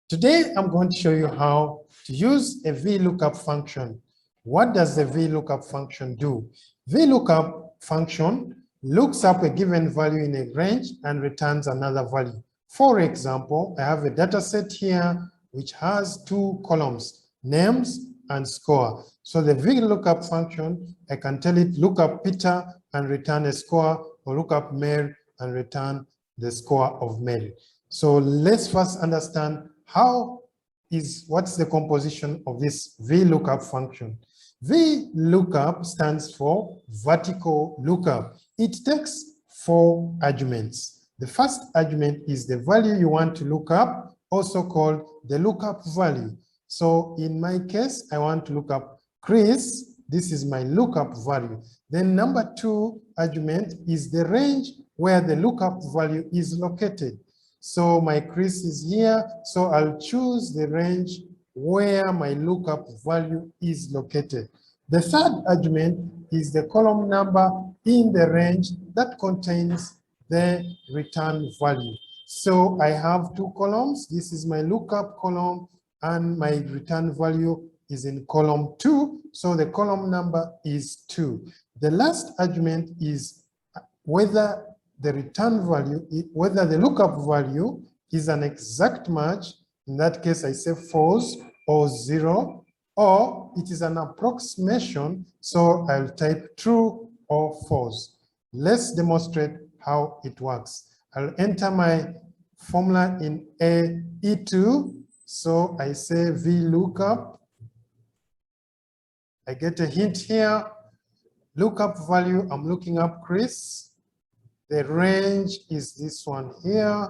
Today, I'm going to show you how to use a Vlookup function. What does the Vlookup function do? Vlookup function looks up a given value in a range and returns another value. For example, I have a data set here which has two columns, names and score. So the Vlookup function, I can tell it look up Peter and return a score, or look up Mary and return the score of Mary. So let's first understand what's the composition of this Vlookup function. Vlookup stands for vertical lookup. It takes 4 arguments. The first argument is the value you want to look up, also called the lookup value. So in my case, I want to look up Chris. This is my lookup value. Then number 2 argument is the range where the lookup value is located. So my Chris is here, so I'll choose the range where my lookup value is located. The third argument is the column number in the range that contains the return value. So I have 2 columns. This is my lookup column, and my return value is in column 2. So the column number is 2. The last argument is whether the return value, whether the lookup value is an exact match. In that case, I say false or 0, or it is an approximation, so I'll type true or false. Let's demonstrate how it works. I'll enter my formula in E2, so I say Vlookup. I get a hint here. Lookup value, I'm looking up Chris. The range is this one here.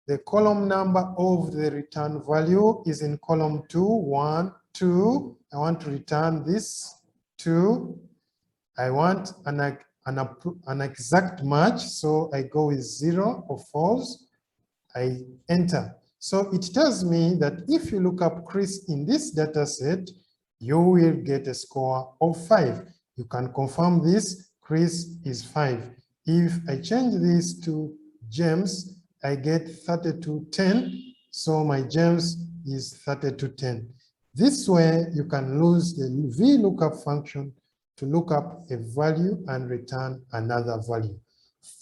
The column number of the return value is in column 2, 1, 2. I want to return this 2. I want an exact match, so I go with 0 or false. I enter. So it tells me that if you look up Chris in this data set, you will get a score of 5. You can confirm this. Chris is 5. If I change this to James, I get 3210. So my James is 3210. This way, you can use the Vlookup function to look up a value and return another value.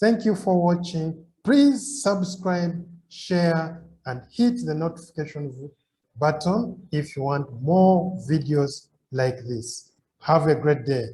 Thank you for watching. Please subscribe, share, and hit the notification button if you want more videos like this. Have a great day.